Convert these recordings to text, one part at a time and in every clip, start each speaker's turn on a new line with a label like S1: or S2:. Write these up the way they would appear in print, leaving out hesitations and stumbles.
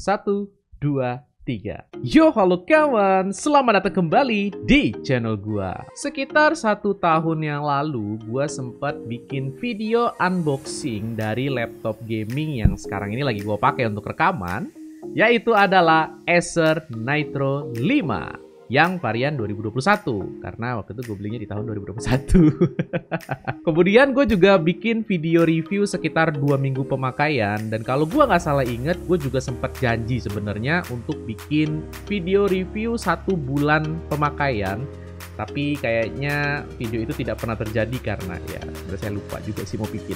S1: 1, 2, 3. Yo, halo kawan, selamat datang kembali di channel gua. Sekitar 1 tahun yang lalu, gua sempat bikin video unboxing dari laptop gaming yang sekarang ini lagi gua pakai untuk rekaman, yaitu adalah Acer Nitro 5 yang varian 2021, karena waktu itu gue belinya di tahun 2021. Kemudian gue juga bikin video review sekitar 2 minggu pemakaian, dan kalau gue nggak salah inget, gue juga sempat janji sebenarnya untuk bikin video review 1 bulan pemakaian. Tapi kayaknya video itu tidak pernah terjadi karena ya sebenarnya saya lupa juga sih mau bikin.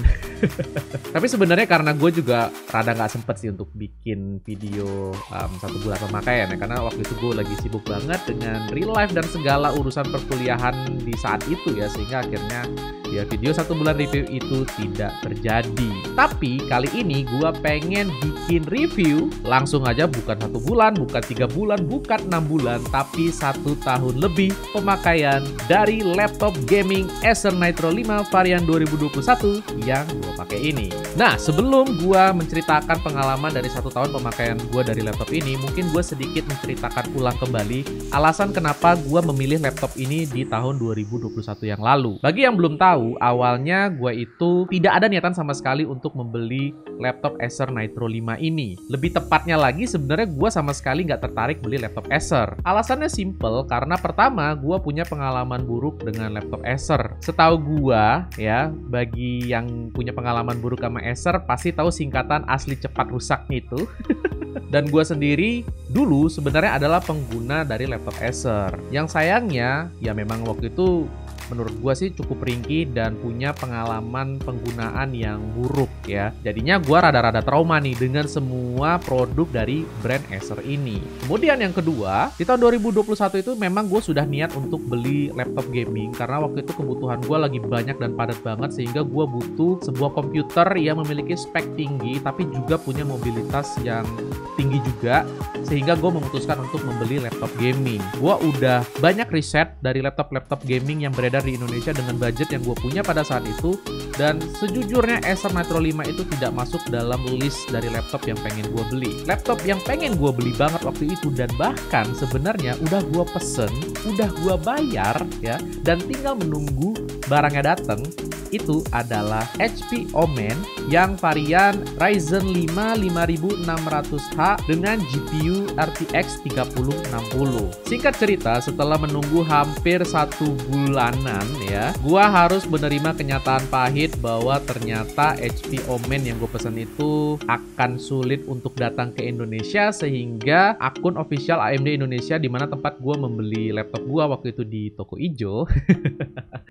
S1: Tapi sebenarnya karena gue juga rada nggak sempet sih untuk bikin video 1 bulan pemakaian ya, karena waktu itu gue lagi sibuk banget dengan real life dan segala urusan perkuliahan di saat itu ya, sehingga akhirnya ya video 1 bulan review itu tidak terjadi. Tapi kali ini gue pengen bikin review langsung aja, bukan 1 bulan, bukan 3 bulan, bukan 6 bulan, tapi 1 tahun lebih pemakaian dari laptop gaming Acer Nitro 5 varian 2021 yang gue pakai ini. Nah, sebelum gue menceritakan pengalaman dari 1 tahun pemakaian gue dari laptop ini, mungkin gue sedikit menceritakan ulang kembali alasan kenapa gue memilih laptop ini di tahun 2021 yang lalu. Bagi yang belum tahu, awalnya gue itu tidak ada niatan sama sekali untuk membeli laptop Acer Nitro 5 ini. Lebih tepatnya lagi, sebenarnya gue sama sekali nggak tertarik beli laptop Acer. Alasannya simple, karena pertama, gue punya pengalaman buruk dengan laptop Acer. Setahu gua ya, bagi yang punya pengalaman buruk sama Acer pasti tahu singkatan asli cepat rusaknya itu. Dan gua sendiri dulu sebenarnya adalah pengguna dari laptop Acer. Yang sayangnya ya memang waktu itu menurut gua sih cukup ringkih dan punya pengalaman penggunaan yang buruk ya. Jadinya gua rada-rada trauma nih dengan semua produk dari brand Acer ini. Kemudian yang kedua, di tahun 2021 itu memang gue sudah niat untuk beli laptop gaming karena waktu itu kebutuhan gue lagi banyak dan padat banget, sehingga gue butuh sebuah komputer yang memiliki spek tinggi tapi juga punya mobilitas yang tinggi juga, sehingga gue memutuskan untuk membeli laptop gaming. Gue udah banyak riset dari laptop-laptop gaming yang beredar di Indonesia dengan budget yang gue punya pada saat itu, dan sejujurnya Acer Nitro 5 itu tidak masuk dalam list dari laptop yang pengen gue beli. Laptop yang pengen gue beli banget waktu itu, dan bahkan sebenarnya udah gue pesen, udah gue bayar ya, dan tinggal menunggu barangnya datang, itu adalah HP Omen yang varian Ryzen 5 5600H dengan GPU RTX 3060. Singkat cerita, setelah menunggu hampir 1 bulanan ya, gua harus menerima kenyataan pahit bahwa ternyata HP Omen yang gue pesan itu akan sulit untuk datang ke Indonesia, sehingga akun official AMD Indonesia, di mana tempat gua membeli laptop gua waktu itu di toko ijo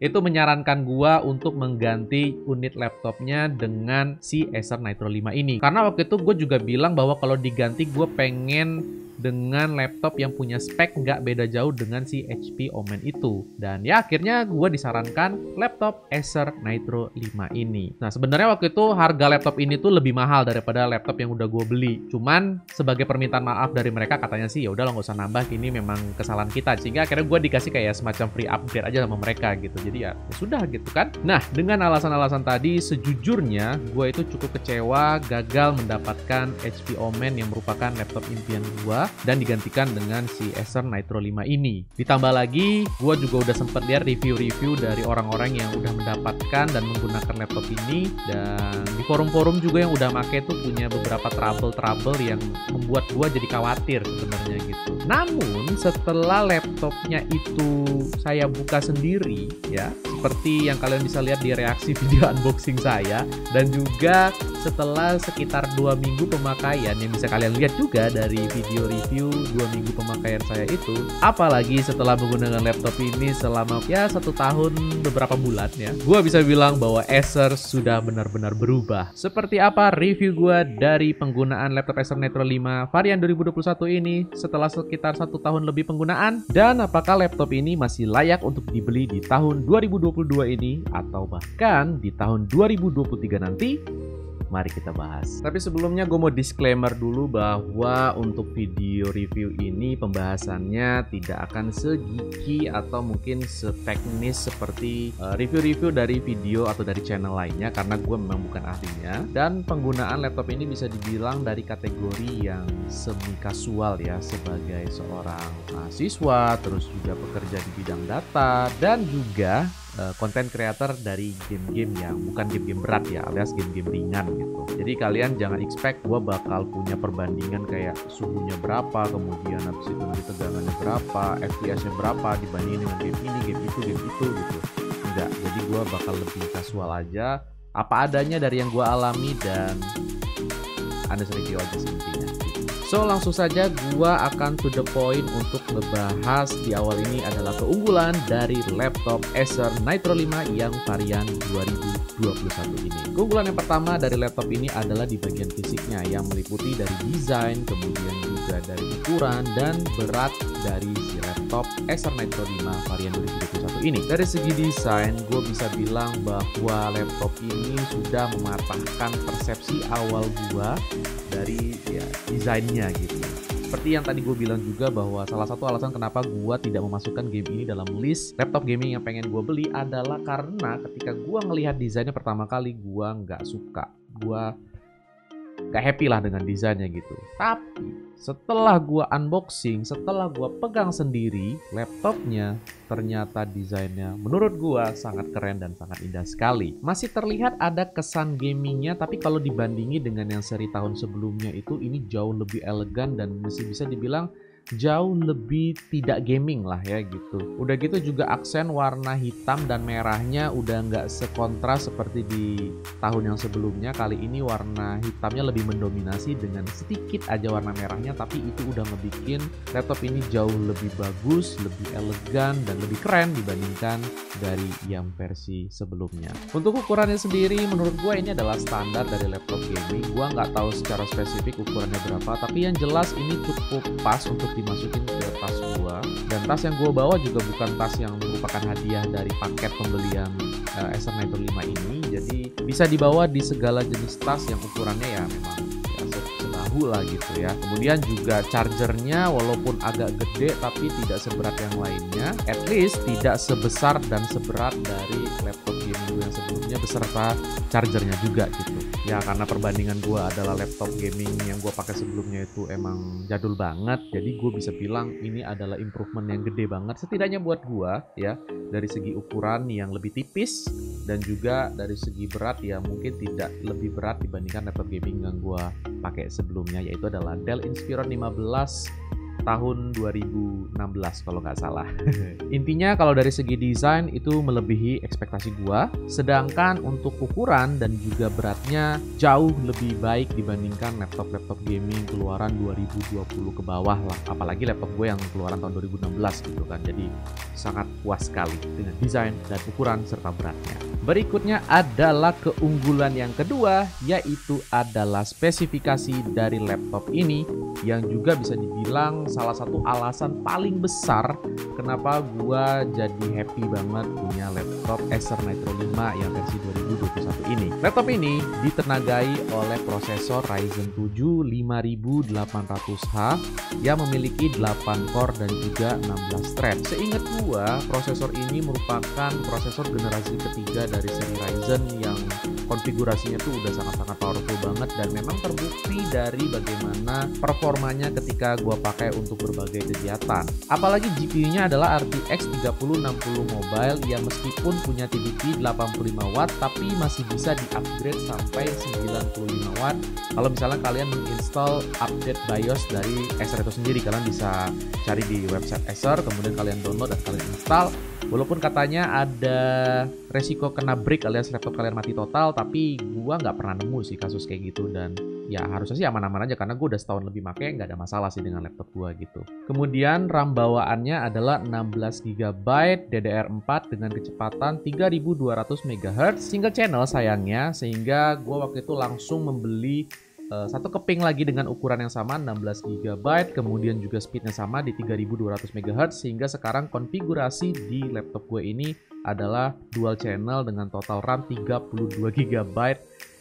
S1: itu menyarankan gua untuk mengganti unit laptopnya dengan si Acer Nitro 5 ini. Karena waktu itu gue juga bilang bahwa kalau diganti gue pengen dengan laptop yang punya spek nggak beda jauh dengan si HP Omen itu. Dan ya akhirnya gue disarankan laptop Acer Nitro 5 ini. Nah, sebenarnya waktu itu harga laptop ini tuh lebih mahal daripada laptop yang udah gue beli. Cuman sebagai permintaan maaf dari mereka, katanya sih ya udah lo nggak usah nambah, ini memang kesalahan kita. Sehingga akhirnya gue dikasih kayak semacam free upgrade aja sama mereka gitu. Jadi ya sudah gitu kan. Nah, dengan alasan-alasan tadi, sejujurnya gue itu cukup kecewa gagal mendapatkan HP Omen yang merupakan laptop impian gue dan digantikan dengan si Acer Nitro 5 ini. Ditambah lagi, gue juga udah sempet lihat review-review dari orang-orang yang udah mendapatkan dan menggunakan laptop ini, dan di forum-forum juga yang udah make tuh punya beberapa trouble-trouble yang membuat gue jadi khawatir sebenarnya gitu. Namun setelah laptopnya itu saya buka sendiri ya, seperti yang kalian bisa lihat di reaksi video unboxing saya, dan juga setelah sekitar 2 minggu pemakaian yang bisa kalian lihat juga dari video review 2 minggu pemakaian saya itu, apalagi setelah menggunakan laptop ini selama ya 1 tahun beberapa bulan ya, gue bisa bilang bahwa Acer sudah benar-benar berubah. Seperti apa review gue dari penggunaan laptop Acer Nitro 5 varian 2021 ini setelah sekitar 1 tahun lebih penggunaan, dan apakah laptop ini masih layak untuk dibeli di tahun 2022 ini atau bahkan di tahun 2023 nanti? Mari kita bahas. Tapi sebelumnya gue mau disclaimer dulu bahwa untuk video review ini pembahasannya tidak akan segigi atau mungkin seteknis seperti review-review dari video atau dari channel lainnya, karena gue memang bukan ahlinya. Dan penggunaan laptop ini bisa dibilang dari kategori yang semi kasual ya, sebagai seorang mahasiswa, terus juga bekerja di bidang data, dan juga konten creator dari game-game yang bukan game-game berat ya, alias game-game ringan gitu. Jadi kalian jangan expect gue bakal punya perbandingan kayak suhunya berapa, kemudian habis itu nanti tegangannya berapa, FPS-nya berapa dibandingin dengan game ini, game itu gitu. Enggak, jadi gue bakal lebih casual aja, apa adanya dari yang gue alami, dan Anda review aja intinya. So langsung saja gua akan to the point untuk ngebahas di awal ini adalah keunggulan dari laptop Acer Nitro 5 yang varian 2021 ini. Keunggulan yang pertama dari laptop ini adalah di bagian fisiknya yang meliputi dari desain, kemudian juga dari ukuran dan berat dari si laptop Acer Nitro 5 varian 2021 ini. Dari segi desain, gue bisa bilang bahwa laptop ini sudah mematahkan persepsi awal gue dari desainnya gitu. Seperti yang tadi gue bilang juga bahwa salah satu alasan kenapa gue tidak memasukkan game ini dalam list laptop gaming yang pengen gue beli adalah karena ketika gue ngelihat desainnya pertama kali, gue nggak suka. Gue gak happy lah dengan desainnya gitu. Tapi setelah gua unboxing, setelah gua pegang sendiri laptopnya, ternyata desainnya menurut gua sangat keren dan sangat indah sekali. Masih terlihat ada kesan gamingnya, tapi kalau dibandingi dengan yang seri tahun sebelumnya itu, ini jauh lebih elegan dan masih bisa dibilang jauh lebih tidak gaming lah ya gitu. Udah gitu juga aksen warna hitam dan merahnya udah nggak sekontras seperti di tahun yang sebelumnya. Kali ini warna hitamnya lebih mendominasi dengan sedikit aja warna merahnya, tapi itu udah ngebikin laptop ini jauh lebih bagus, lebih elegan, dan lebih keren dibandingkan dari yang versi sebelumnya. Untuk ukurannya sendiri menurut gue ini adalah standar dari laptop gaming. Gue nggak tahu secara spesifik ukurannya berapa, tapi yang jelas ini cukup pas untuk dimasukin ke tas gua. Dan tas yang gua bawa juga bukan tas yang merupakan hadiah dari paket pembelian Acer Nitro 5 ini. Jadi bisa dibawa di segala jenis tas yang ukurannya ya memang ya sebahu lah gitu ya. Kemudian juga chargernya walaupun agak gede tapi tidak seberat yang lainnya. At least tidak sebesar dan seberat dari laptop gaming yang sebelumnya beserta chargernya juga gitu. Ya karena perbandingan gue adalah laptop gaming yang gue pakai sebelumnya itu emang jadul banget, jadi gue bisa bilang ini adalah improvement yang gede banget setidaknya buat gue ya, dari segi ukuran yang lebih tipis dan juga dari segi berat ya mungkin tidak lebih berat dibandingkan laptop gaming yang gue pakai sebelumnya, yaitu adalah Dell Inspiron 15 tahun 2016 kalau nggak salah. Intinya kalau dari segi desain itu melebihi ekspektasi gua, sedangkan untuk ukuran dan juga beratnya jauh lebih baik dibandingkan laptop-laptop gaming keluaran 2020 ke bawah lah, apalagi laptop gue yang keluaran tahun 2016 gitu kan. Jadi sangat puas sekali dengan desain dan ukuran serta beratnya. Berikutnya adalah keunggulan yang kedua, yaitu adalah spesifikasi dari laptop ini yang juga bisa dibilang salah satu alasan paling besar kenapa gua jadi happy banget punya laptop Acer Nitro 5 yang versi 2021 ini. Laptop ini ditenagai oleh prosesor Ryzen 7 5800H yang memiliki 8 core dan juga 16 thread. Seingat gua, prosesor ini merupakan prosesor generasi ketiga dari seri Ryzen yang konfigurasinya tuh udah sangat-sangat powerful banget, dan memang terbukti dari bagaimana performanya ketika gua pakai untuk berbagai kegiatan. Apalagi GPU-nya adalah RTX 3060 Mobile yang meskipun punya TDP 85 watt tapi masih bisa di-upgrade sampai 95 watt. Kalau misalnya kalian menginstall update BIOS dari Acer itu sendiri, kalian bisa cari di website Acer, kemudian kalian download dan kalian install. Walaupun katanya ada resiko kena break alias laptop kalian mati total, tapi gua nggak pernah nemu sih kasus kayak gitu, dan ya harusnya sih aman-aman aja karena gue udah setahun lebih pakai, nggak ada masalah sih dengan laptop gua gitu. Kemudian RAM bawaannya adalah 16 GB DDR4 dengan kecepatan 3200 MHz single channel sayangnya, sehingga gua waktu itu langsung membeli satu keping lagi dengan ukuran yang sama 16 GB, kemudian juga speednya sama di 3200 MHz, sehingga sekarang konfigurasi di laptop gue ini adalah dual channel dengan total RAM 32 GB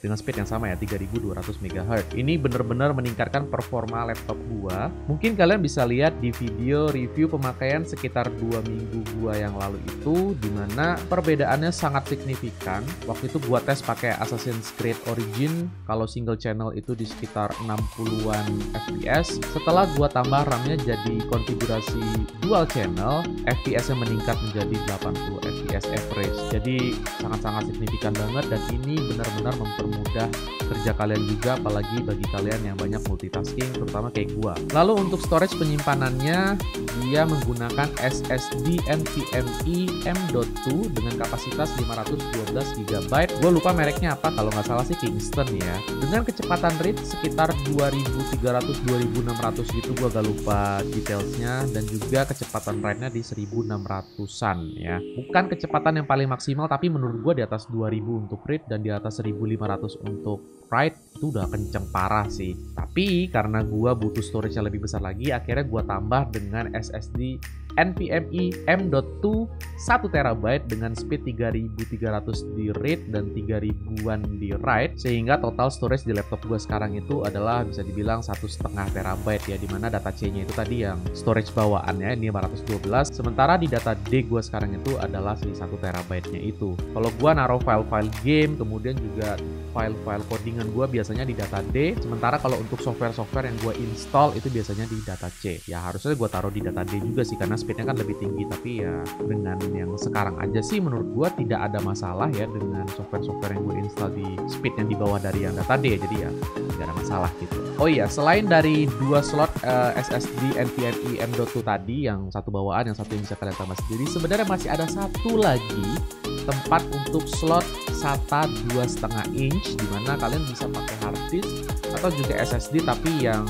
S1: dengan speed yang sama ya, 3200 MHz. Ini bener-bener meningkatkan performa laptop gua. Mungkin kalian bisa lihat di video review pemakaian sekitar 2 minggu gua yang lalu itu, dimana perbedaannya sangat signifikan. Waktu itu gua tes pakai Assassin's Creed Origin, kalau single channel itu di sekitar 60-an FPS. Setelah gua tambah RAM-nya jadi konfigurasi dual channel, FPS-nya meningkat menjadi 80 FPS average. Jadi sangat-sangat signifikan banget, dan ini benar-benar mempermudah kerja kalian juga, apalagi bagi kalian yang banyak multitasking, terutama kayak gua. Lalu untuk storage penyimpanannya, dia menggunakan SSD NVMe M.2 dengan kapasitas 512 GB. Gue lupa mereknya apa, kalau nggak salah sih Kingston ya. Dengan kecepatan read sekitar 2300-2600 gitu, gue agak lupa detailsnya, dan juga kecepatan write-nya di 1600-an ya. Bukan kecepatan yang paling maksimal, tapi menurut gue di atas 2000 untuk read dan di atas 1500 untuk write itu udah kenceng parah sih. Tapi karena gua butuh storage yang lebih besar lagi, akhirnya gua tambah dengan SSD NVMe M.2 1TB dengan speed 3300 di read dan 3000-an di write, sehingga total storage di laptop gua sekarang itu adalah bisa dibilang 1,5 TB ya, dimana data C-nya itu tadi yang storage bawaannya ini 512, sementara di data D gua sekarang itu adalah si 1 TB-nya itu. Kalau gua naruh file-file game, kemudian juga file-file codingan gue biasanya di data D, sementara kalau untuk software-software yang gue install itu biasanya di data C. Ya harusnya gue taruh di data D juga sih, karena speednya kan lebih tinggi, tapi ya dengan yang sekarang aja sih menurut gue tidak ada masalah ya dengan software-software yang gue install di speed yang di bawah dari yang data D, jadi ya tidak ada masalah gitu. Oh iya, selain dari dua slot SSD NVMe M.2 tadi, yang satu bawaan, yang satu yang bisa kalian tambah sendiri, sebenarnya masih ada satu lagi tempat untuk slot SATA 2,5 inch, dimana kalian bisa pakai hard disk atau juga SSD tapi yang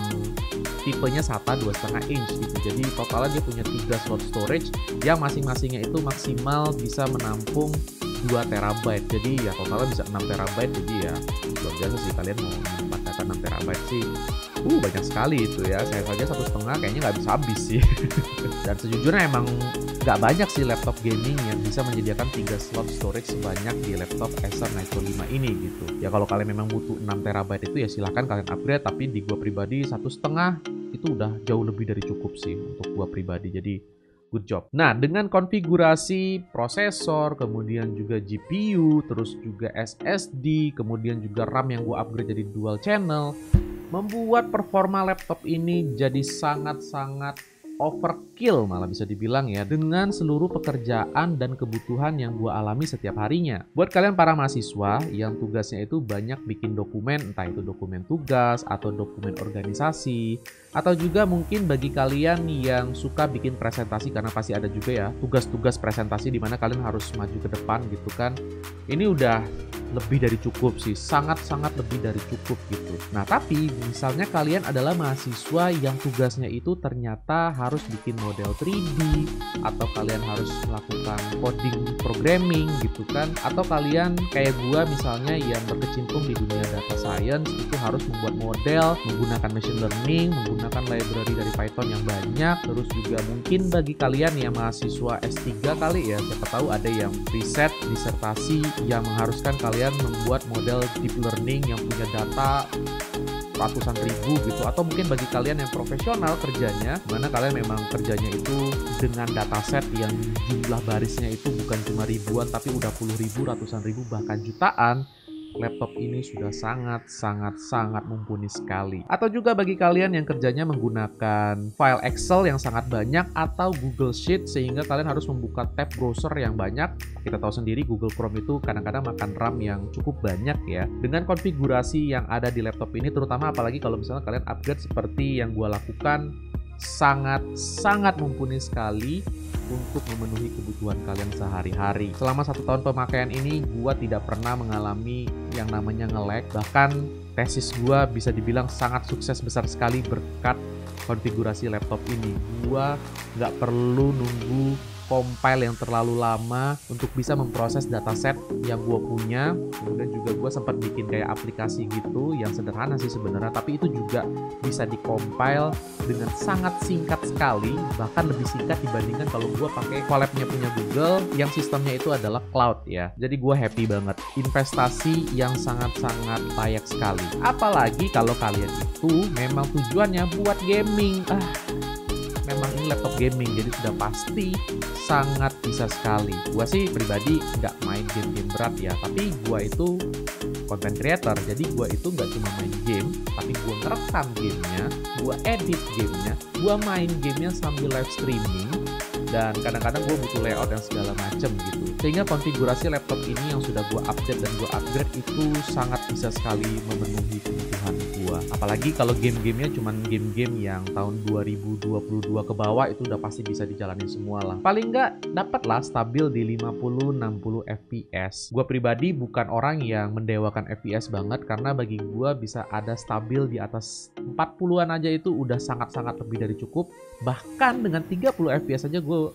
S1: tipenya SATA 2,5 inch gitu. Jadi totalnya dia punya 3 slot storage yang masing-masingnya itu maksimal bisa menampung 2 TB. Jadi ya totalnya bisa 6 TB. Jadi ya luar biasa sih, kalian mau menyimpan data 6 TB sih banyak sekali itu ya. Saya saja 1,5 kayaknya nggak bisa habis sih. Dan sejujurnya emang nggak banyak sih laptop gaming yang bisa menyediakan 3 slot storage sebanyak di laptop Acer Nitro 5 ini gitu. Ya kalau kalian memang butuh 6 TB itu ya silahkan kalian upgrade, tapi di gua pribadi 1,5 itu udah jauh lebih dari cukup sih untuk gua pribadi. Jadi good job. Nah, dengan konfigurasi prosesor, kemudian juga GPU, terus juga SSD, kemudian juga RAM yang gua upgrade jadi dual channel, membuat performa laptop ini jadi sangat-sangat overkill, malah bisa dibilang ya, dengan seluruh pekerjaan dan kebutuhan yang gue alami setiap harinya. Buat kalian para mahasiswa yang tugasnya itu banyak bikin dokumen, entah itu dokumen tugas atau dokumen organisasi, atau juga mungkin bagi kalian yang suka bikin presentasi, karena pasti ada juga ya tugas-tugas presentasi di mana kalian harus maju ke depan gitu kan. Ini udah lebih dari cukup sih, sangat-sangat lebih dari cukup gitu. Nah, tapi misalnya kalian adalah mahasiswa yang tugasnya itu ternyata harus bikin model 3D, atau kalian harus melakukan coding programming gitu kan, atau kalian kayak gua misalnya yang berkecimpung di dunia data science itu harus membuat model menggunakan machine learning, menggunakan library dari Python yang banyak. Terus juga mungkin bagi kalian yang mahasiswa S3 kali ya, siapa tahu ada yang riset disertasi yang mengharuskan kalian membuat model deep learning yang punya data ratusan ribu gitu, atau mungkin bagi kalian yang profesional kerjanya, mana kalian memang kerjanya itu dengan dataset yang jumlah barisnya itu bukan cuma ribuan tapi udah puluh ribu, ratusan ribu, bahkan jutaan. Laptop ini sudah sangat mumpuni sekali. Atau juga bagi kalian yang kerjanya menggunakan file Excel yang sangat banyak atau Google Sheet sehingga kalian harus membuka tab browser yang banyak. Kita tahu sendiri Google Chrome itu kadang-kadang makan RAM yang cukup banyak ya. Dengan konfigurasi yang ada di laptop ini, terutama apalagi kalau misalnya kalian upgrade seperti yang gue lakukan, sangat mumpuni sekali untuk memenuhi kebutuhan kalian sehari-hari. Selama 1 tahun pemakaian ini, gua tidak pernah mengalami yang namanya nge-lag. Bahkan tesis gua bisa dibilang sangat sukses besar sekali berkat konfigurasi laptop ini. Gua nggak perlu nunggu compile yang terlalu lama untuk bisa memproses dataset yang gue punya. Kemudian juga gue sempat bikin kayak aplikasi gitu yang sederhana sih sebenarnya, tapi itu juga bisa di-compile dengan sangat singkat sekali, bahkan lebih singkat dibandingkan kalau gue pakai collab-nya punya Google yang sistemnya itu adalah cloud ya. Jadi gue happy banget, investasi yang sangat-sangat layak sekali. Apalagi kalau kalian itu memang tujuannya buat gaming. Memang ini laptop gaming, jadi sudah pasti sangat bisa sekali. Gua sih pribadi nggak main game-game berat ya, tapi gua itu content creator, jadi gua itu nggak cuma main game, tapi gua ngerekam gamenya, gua edit gamenya, gua main gamenya sambil live streaming, dan kadang-kadang gue butuh layout yang segala macem gitu. Sehingga konfigurasi laptop ini yang sudah gue update dan gue upgrade itu sangat bisa sekali memenuhi kebutuhan gue. Apalagi kalau game-gamenya cuman game-game yang tahun 2022 ke bawah, itu udah pasti bisa dijalanin semua lah. Paling nggak dapat lah stabil di 50-60 fps. Gue pribadi bukan orang yang mendewakan fps banget, karena bagi gue bisa ada stabil di atas 40-an aja itu udah sangat-sangat lebih dari cukup. Bahkan dengan 30 fps aja gue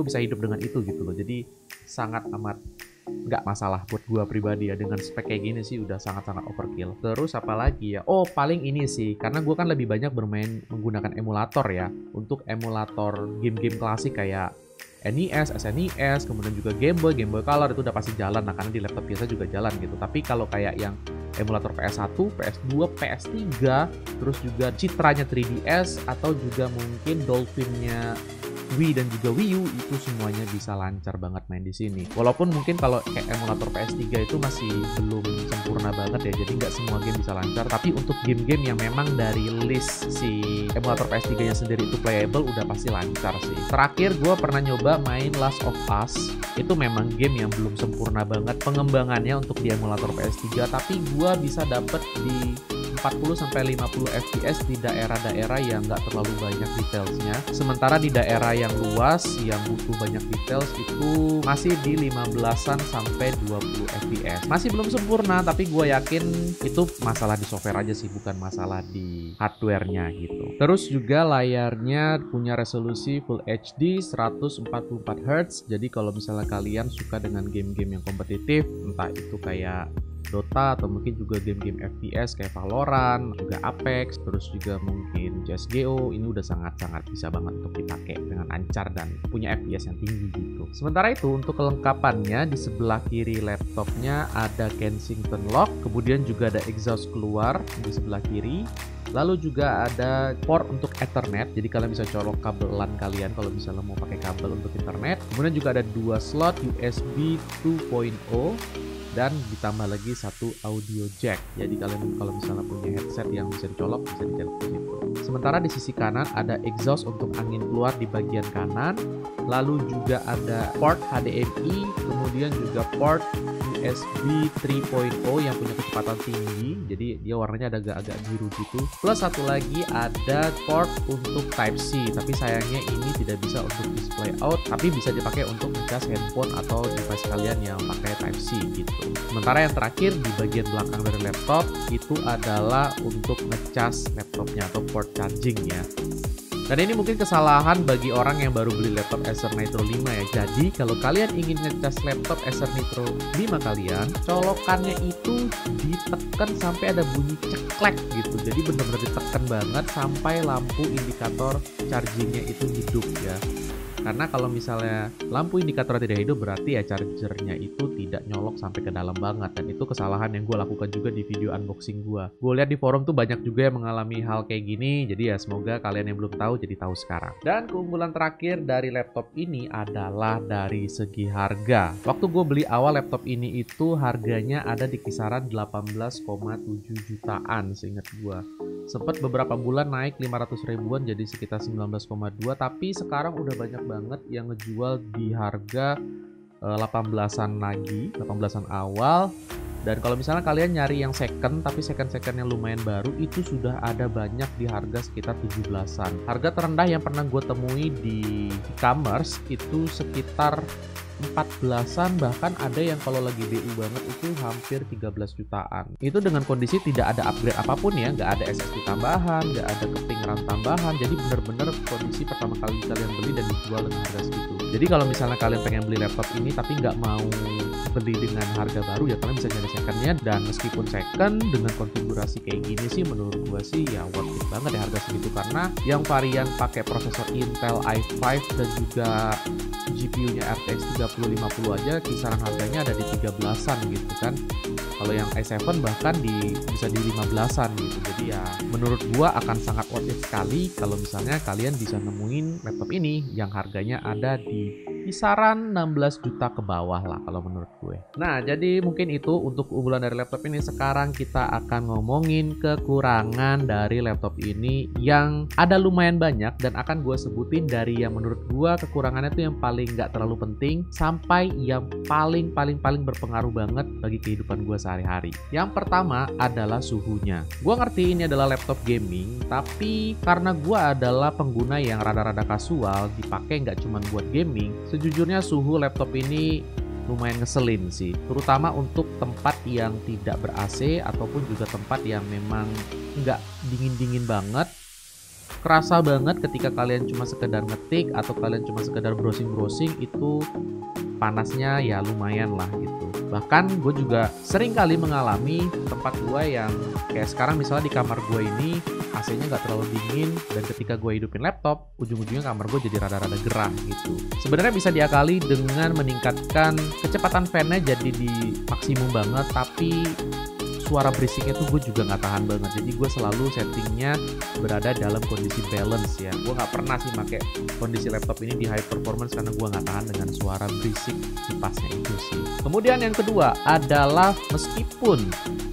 S1: bisa hidup dengan itu gitu loh. Jadi sangat amat nggak masalah buat gue pribadi ya. Dengan spek kayak gini sih udah sangat-sangat overkill. Terus apalagi ya, oh paling ini sih, karena gue kan lebih banyak bermain menggunakan emulator ya. Untuk emulator game-game klasik kayak NES, SNES, kemudian juga Game Boy Color itu udah pasti jalan. Nah, karena di laptop biasa juga jalan gitu. Tapi kalau kayak yang emulator PS1, PS2, PS3, terus juga citranya 3DS, atau juga mungkin Dolphin-nya Wii dan juga Wii U, itu semuanya bisa lancar banget main di sini. Walaupun mungkin kalau kayak emulator PS3 itu masih belum sempurna banget ya, jadi nggak semua game bisa lancar. Tapi untuk game-game yang memang dari list si emulator PS3 nya sendiri itu playable, udah pasti lancar sih. Terakhir gue pernah nyoba main Last of Us, itu memang game yang belum sempurna banget pengembangannya untuk di emulator PS3, tapi gue bisa dapet di 40-50 fps di daerah-daerah yang nggak terlalu banyak detailsnya. Sementara di daerah yang luas yang butuh banyak details itu masih di 15-an sampai 20 fps. Masih belum sempurna, tapi gue yakin itu masalah di software aja sih, bukan masalah di hardware-nya gitu. Terus juga layarnya punya resolusi Full HD 144Hz. Jadi kalau misalnya kalian suka dengan game-game yang kompetitif, entah itu kayak Dota atau mungkin juga game-game FPS kayak Valorant, juga Apex, terus juga mungkin CSGO, ini udah sangat-sangat bisa banget untuk dipakai dengan lancar dan punya FPS yang tinggi gitu. Sementara itu untuk kelengkapannya, di sebelah kiri laptopnya ada Kensington lock, kemudian juga ada exhaust keluar di sebelah kiri. Lalu juga ada port untuk Ethernet, jadi kalian bisa colok kabel LAN kalian kalau misalnya mau pakai kabel untuk internet. Kemudian juga ada 2 slot USB 2.0 dan ditambah lagi 1 audio jack. Jadi kalian kalau misalnya punya headset yang bisa dicolok, bisa dicolok ke situ. Sementara di sisi kanan ada exhaust untuk angin keluar di bagian kanan. Lalu juga ada port HDMI, kemudian juga port USB 3.0 yang punya kecepatan tinggi, jadi dia warnanya ada agak-agak biru gitu. Plus satu lagi ada port untuk Type-C, tapi sayangnya ini tidak bisa untuk display out, tapi bisa dipakai untuk ngecas handphone atau device kalian yang pakai Type-C gitu. Sementara yang terakhir di bagian belakang dari laptop itu adalah untuk ngecas laptopnya atau port charging ya. Dan ini mungkin kesalahan bagi orang yang baru beli laptop Acer Nitro 5 ya. Jadi kalau kalian ingin ngecas laptop Acer Nitro 5 kalian, colokannya itu ditekan sampai ada bunyi ceklek gitu. Jadi benar-benar ditekan banget sampai lampu indikator chargingnya itu hidup ya. Karena kalau misalnya lampu indikator tidak hidup, berarti ya chargernya itu tidak nyolok sampai ke dalam banget. Dan itu kesalahan yang gue lakukan juga di video unboxing gue. Gue lihat di forum tuh banyak juga yang mengalami hal kayak gini. Jadi ya semoga kalian yang belum tahu jadi tahu sekarang. Dan keunggulan terakhir dari laptop ini adalah dari segi harga. Waktu gue beli awal laptop ini itu harganya ada di kisaran 18,7 jutaan seingat gue. Sempat beberapa bulan naik 500 ribuan jadi sekitar 19,2, tapi sekarang udah banyak banget yang ngejual di harga 18-an lagi, 18-an awal. Dan kalau misalnya kalian nyari yang second, tapi second yang lumayan baru, itu sudah ada banyak di harga sekitar 17-an. Harga terendah yang pernah gue temui di e-commerce itu sekitar 14-an, bahkan ada yang kalau lagi BU banget itu hampir 13 jutaan. Itu dengan kondisi tidak ada upgrade apapun ya, nggak ada SSD tambahan, nggak ada keping RAM tambahan. Jadi bener-bener kondisi pertama kali kalian beli dan dijual dengan harga segitu. Jadi kalau misalnya kalian pengen beli laptop ini tapi nggak mau beli dengan harga baru, ya kalian bisa cari secondnya. Dan meskipun second dengan konfigurasi kayak gini sih, menurut gua sih ya worth it banget ya harga segitu, karena yang varian pakai prosesor Intel i5 dan juga GPU-nya RTX 3050 aja kisaran harganya ada di 13-an gitu kan. Kalau yang i7 bahkan bisa di 15-an gitu. Jadi ya menurut gua akan sangat worth it sekali kalau misalnya kalian bisa nemuin laptop ini yang harganya ada di kisaran 16 juta ke bawah lah kalau menurut gue. Nah, jadi mungkin itu untuk keunggulan dari laptop ini. Sekarang kita akan ngomongin kekurangan dari laptop ini yang ada lumayan banyak dan akan gue sebutin dari yang menurut gue kekurangannya itu yang paling nggak terlalu penting sampai yang paling berpengaruh banget bagi kehidupan gue sehari-hari. Yang pertama adalah suhunya. Gue ngerti ini adalah laptop gaming, tapi karena gue adalah pengguna yang rada-rada kasual, dipakai nggak cuma buat gaming, sejujurnya suhu laptop ini lumayan ngeselin sih, terutama untuk tempat yang tidak ber-AC ataupun juga tempat yang memang nggak dingin-dingin banget. Kerasa banget ketika kalian cuma sekedar ngetik atau kalian cuma sekedar browsing-browsing, itu panasnya ya lumayan lah gitu. Bahkan gue juga sering kali mengalami tempat gue yang kayak sekarang misalnya di kamar gue ini AC-nya nggak terlalu dingin, dan ketika gue hidupin laptop, ujung-ujungnya kamar gue jadi rada-rada gerah gitu. Sebenarnya bisa diakali dengan meningkatkan kecepatan fan-nya jadi di maksimum banget, tapi suara berisiknya tuh gue juga nggak tahan banget. Jadi gue selalu settingnya berada dalam kondisi balance ya. Gue nggak pernah sih pakai kondisi laptop ini di high performance karena gue nggak tahan dengan suara berisik kipasnya itu sih. Kemudian yang kedua adalah meskipun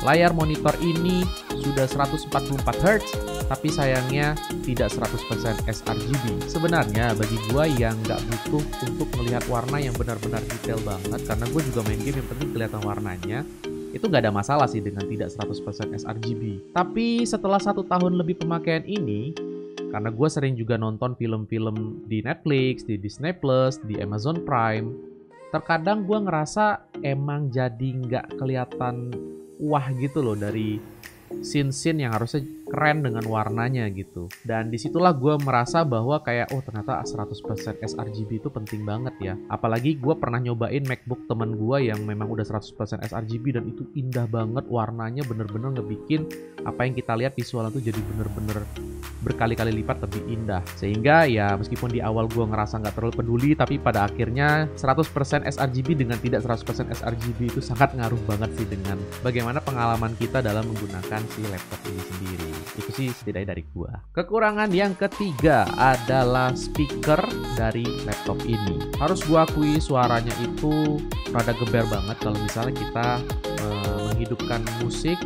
S1: layar monitor ini sudah 144 Hz, tapi sayangnya tidak 100% sRGB. Sebenarnya bagi gue yang nggak butuh untuk melihat warna yang benar-benar detail banget, karena gue juga main game yang penting kelihatan warnanya, itu nggak ada masalah sih dengan tidak 100% sRGB. Tapi setelah 1 tahun lebih pemakaian ini, karena gue sering juga nonton film-film di Netflix, di Disney Plus, di Amazon Prime, terkadang gue ngerasa emang jadi nggak kelihatan wah gitu loh dari scene-scene yang harusnya keren dengan warnanya gitu. Dan disitulah gue merasa bahwa kayak, oh ternyata 100% sRGB itu penting banget ya. Apalagi gue pernah nyobain MacBook temen gue yang memang udah 100% sRGB dan itu indah banget warnanya, bener-bener ngebikin apa yang kita lihat visual itu jadi bener-bener berkali-kali lipat lebih indah. Sehingga ya meskipun di awal gue ngerasa nggak terlalu peduli, tapi pada akhirnya 100% sRGB dengan tidak 100% sRGB itu sangat ngaruh banget sih dengan bagaimana pengalaman kita dalam menggunakan si laptop ini sendiri. Itu sih setidaknya dari gua. Kekurangan yang ketiga adalah speaker dari laptop ini. Harus gua akui suaranya itu rada geber banget kalau misalnya kita menghidupkan musik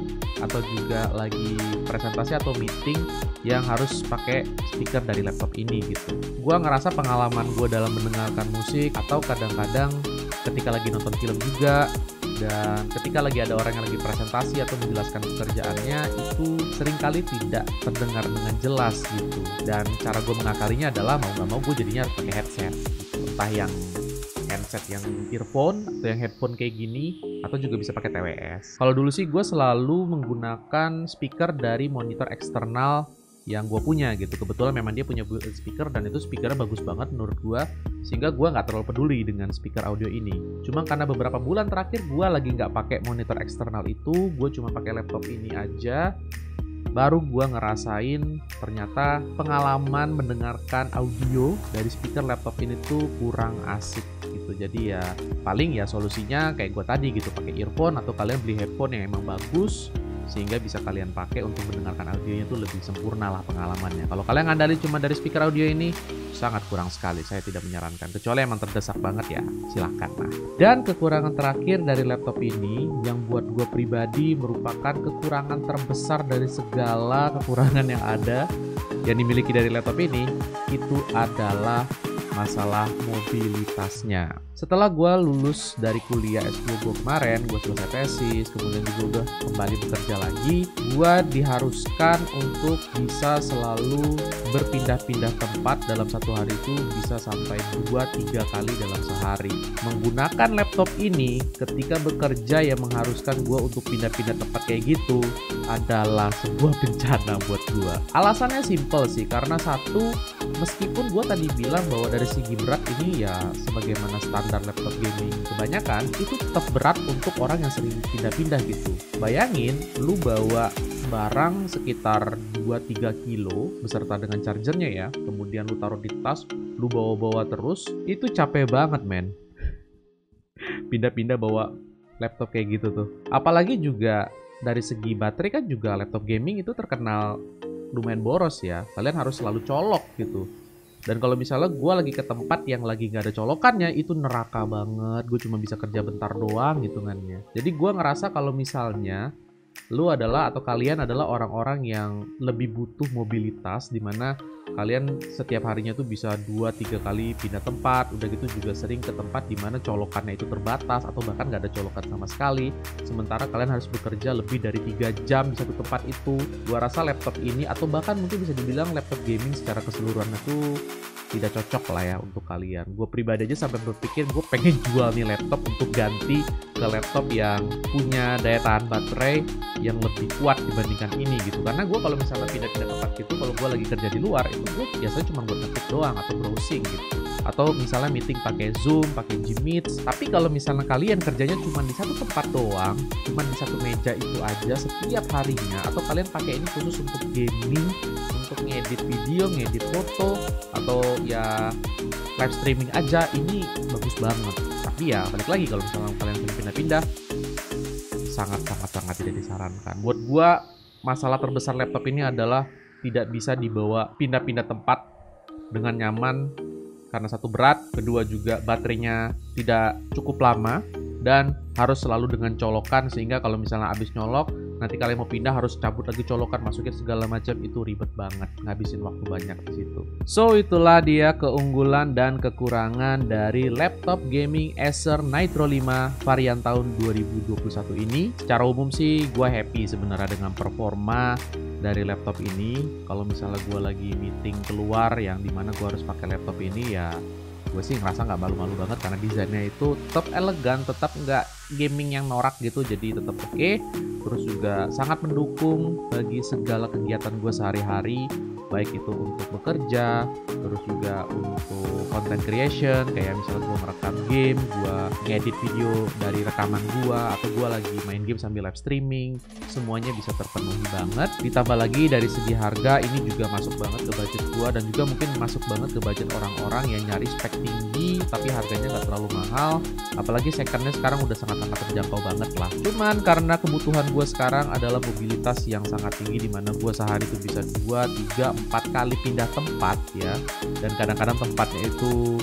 S1: atau juga lagi presentasi atau meeting yang harus pakai speaker dari laptop ini gitu. Gua ngerasa pengalaman gua dalam mendengarkan musik atau kadang-kadang ketika lagi nonton film juga, dan ketika lagi ada orang yang lagi presentasi atau menjelaskan pekerjaannya, itu seringkali tidak terdengar dengan jelas gitu. Dan cara gue mengakalinya adalah mau nggak mau gue jadinya harus pakai headset gitu. Entah yang headset yang earphone atau yang headphone kayak gini, atau juga bisa pakai TWS. Kalau dulu sih gue selalu menggunakan speaker dari monitor eksternal yang gue punya gitu. Kebetulan memang dia punya speaker dan itu speakernya bagus banget menurut gue, sehingga gue nggak terlalu peduli dengan speaker audio ini. Cuma karena beberapa bulan terakhir gue lagi nggak pakai monitor eksternal itu, gue cuma pakai laptop ini aja, baru gue ngerasain ternyata pengalaman mendengarkan audio dari speaker laptop ini tuh kurang asik gitu. Jadi ya paling ya solusinya kayak gue tadi gitu, pakai earphone atau kalian beli headphone yang emang bagus sehingga bisa kalian pakai untuk mendengarkan audionya itu lebih sempurna lah pengalamannya. Kalau kalian ngandalin cuma dari speaker audio ini, sangat kurang sekali. Saya tidak menyarankan, kecuali emang terdesak banget ya, silahkan lah. Dan kekurangan terakhir dari laptop ini yang buat gue pribadi merupakan kekurangan terbesar dari segala kekurangan yang ada yang dimiliki dari laptop ini, itu adalah masalah mobilitasnya. Setelah gue lulus dari kuliah S2 gue kemarin, gue selesai tesis, kemudian juga udah kembali bekerja lagi, gue diharuskan untuk bisa selalu berpindah-pindah tempat dalam satu hari itu bisa sampai 2-3 kali dalam sehari. Menggunakan laptop ini ketika bekerja yang mengharuskan gue untuk pindah-pindah tempat kayak gitu adalah sebuah bencana buat gue. Alasannya simple sih, karena satu, meskipun gue tadi bilang bahwa dari segi berat ini ya sebagaimana standar laptop gaming kebanyakan, itu tetap berat untuk orang yang sering pindah-pindah gitu. Bayangin lu bawa barang sekitar 2-3 kilo beserta dengan chargernya ya, kemudian lu taruh di tas, lu bawa-bawa terus, itu capek banget men. Pindah-pindah bawa laptop kayak gitu tuh. Apalagi juga dari segi baterai kan juga laptop gaming itu terkenal lumayan boros ya. Kalian harus selalu colok gitu. Dan kalau misalnya gue lagi ke tempat yang lagi nggak ada colokannya, itu neraka banget. Gue cuma bisa kerja bentar doang hitungannya. Jadi gue ngerasa kalau misalnya lu adalah atau kalian adalah orang-orang yang lebih butuh mobilitas, dimana kalian setiap harinya tuh bisa 2-3 kali pindah tempat, udah gitu juga sering ke tempat dimana colokannya itu terbatas atau bahkan nggak ada colokan sama sekali, sementara kalian harus bekerja lebih dari 3 jam di satu tempat itu. Gua rasa laptop ini atau bahkan mungkin bisa dibilang laptop gaming secara keseluruhan itu tidak cocok lah ya untuk kalian. Gue pribadi aja sampai berpikir gue pengen jual nih laptop untuk ganti ke laptop yang punya daya tahan baterai yang lebih kuat dibandingkan ini gitu. Karena gue kalau misalnya pindah-pindah tempat gitu, kalau gue lagi kerja di luar itu gue biasanya cuma buat ngetik doang atau browsing gitu. Atau misalnya meeting pakai Zoom, pakai Gmeet. Tapi kalau misalnya kalian kerjanya cuma di satu tempat doang, cuma di satu meja itu aja setiap harinya, atau kalian pakai ini khusus untuk gaming, untuk ngedit video, ngedit foto, atau ya live streaming aja, ini bagus banget. Tapi ya balik lagi, kalau misalnya kalian sering pindah-pindah, sangat tidak disarankan. Buat gua masalah terbesar laptop ini adalah tidak bisa dibawa pindah-pindah tempat dengan nyaman, karena satu berat, kedua juga baterainya tidak cukup lama, dan harus selalu dengan colokan, sehingga kalau misalnya habis nyolok, nanti kalian mau pindah harus cabut lagi colokan, masukin segala macam, itu ribet banget, ngabisin waktu banyak di situ. So itulah dia keunggulan dan kekurangan dari laptop gaming Acer Nitro 5 varian tahun 2021 ini. Secara umum sih gue happy sebenarnya dengan performa dari laptop ini. Kalau misalnya gue lagi meeting keluar yang dimana gue harus pakai laptop ini, ya gue sih ngerasa nggak malu-malu banget karena desainnya itu tetap elegan, tetap nggak gaming yang norak gitu, jadi tetap oke. Terus juga sangat mendukung bagi segala kegiatan gue sehari-hari, baik itu untuk bekerja, terus juga untuk content creation, kayak misalnya gue merekam game, gue ngedit video dari rekaman gue, atau gue lagi main game sambil live streaming, semuanya bisa terpenuhi banget. Ditambah lagi dari segi harga, ini juga masuk banget ke budget gue, dan juga mungkin masuk banget ke budget orang-orang yang nyari spek tinggi tapi harganya nggak terlalu mahal. Apalagi secondnya sekarang udah sangat-sangat terjangkau banget lah. Cuman karena kebutuhan gue sekarang adalah mobilitas yang sangat tinggi, dimana gue sehari itu bisa 2, 3, 4 kali pindah tempat ya, dan kadang-kadang tempatnya itu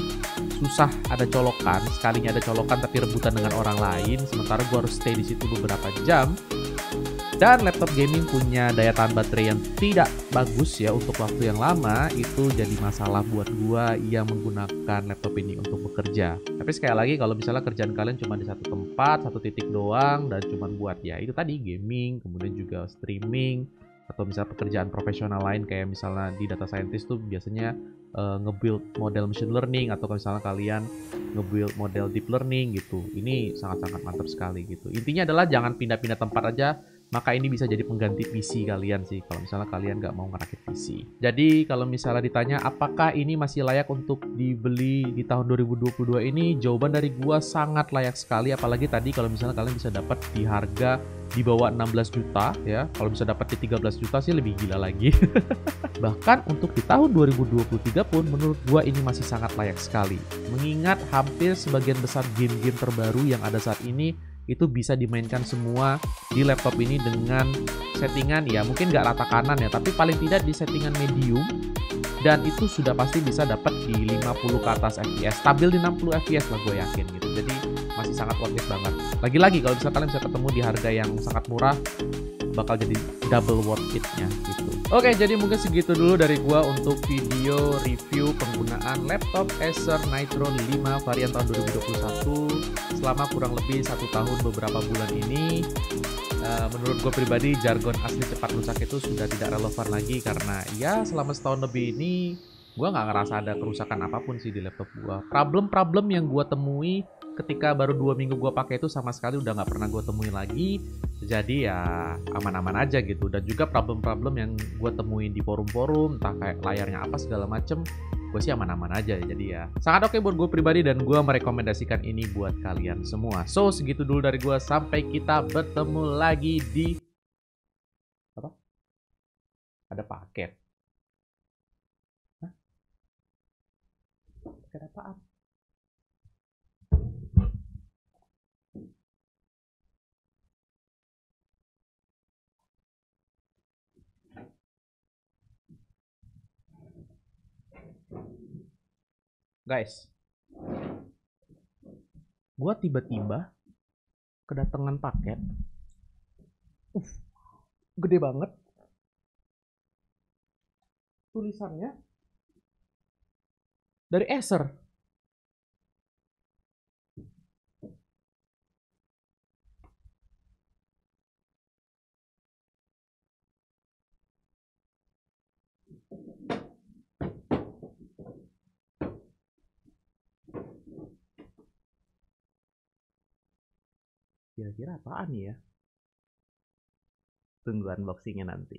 S1: susah ada colokan, sekalinya ada colokan tapi rebutan dengan orang lain, sementara gue harus stay di situ beberapa jam. Dan laptop gaming punya daya tahan baterai yang tidak bagus ya untuk waktu yang lama, itu jadi masalah buat gua yang menggunakan laptop ini untuk bekerja. Tapi sekali lagi, kalau misalnya kerjaan kalian cuma di satu tempat, satu titik doang, dan cuma buat ya itu tadi gaming, kemudian juga streaming, atau misalnya pekerjaan profesional lain kayak misalnya di data scientist tuh biasanya nge-build model machine learning, atau misalnya kalian nge-build model deep learning gitu. Ini sangat-sangat mantap sekali gitu. Intinya adalah jangan pindah-pindah tempat aja, maka ini bisa jadi pengganti PC kalian sih kalau misalnya kalian nggak mau ngerakit PC. Jadi kalau misalnya ditanya apakah ini masih layak untuk dibeli di tahun 2022 ini, jawaban dari gua sangat layak sekali. Apalagi tadi kalau misalnya kalian bisa dapat di harga di bawah 16 juta ya. Kalau bisa dapat di 13 juta sih lebih gila lagi. Bahkan untuk di tahun 2023 pun menurut gua ini masih sangat layak sekali. Mengingat hampir sebagian besar game-game terbaru yang ada saat ini itu bisa dimainkan semua di laptop ini dengan settingan ya mungkin nggak rata kanan ya, tapi paling tidak di settingan medium, dan itu sudah pasti bisa dapat di 50 ke atas fps, stabil di 60 fps lah gue yakin gitu. Jadi masih sangat worth it banget. Lagi-lagi kalau misalnya kalian bisa ketemu di harga yang sangat murah, bakal jadi double worth it-nya gitu. Oke, jadi mungkin segitu dulu dari gua untuk video review penggunaan laptop Acer Nitro 5 varian tahun 2021 selama kurang lebih 1 tahun beberapa bulan ini. Menurut gue pribadi, jargon asli cepat rusak itu sudah tidak relevan lagi karena ya selama setahun lebih ini gue nggak ngerasa ada kerusakan apapun sih di laptop gue. Problem-problem yang gue temui ketika baru 2 minggu gue pakai itu sama sekali udah nggak pernah gue temui lagi. Jadi ya aman-aman aja gitu. Dan juga problem-problem yang gue temuin di forum-forum, entah kayak layarnya apa segala macem, gue sih aman-aman aja. Jadi ya sangat oke buat gue pribadi dan gue merekomendasikan ini buat kalian semua. So segitu dulu dari gue, sampai kita bertemu lagi di apa? Ada paket. Hah? Paket apaan? Guys, gue tiba-tiba kedatangan paket. Gede banget. Tulisannya dari Acer. Kira-kira apaan ya? Tunggu unboxingnya nanti.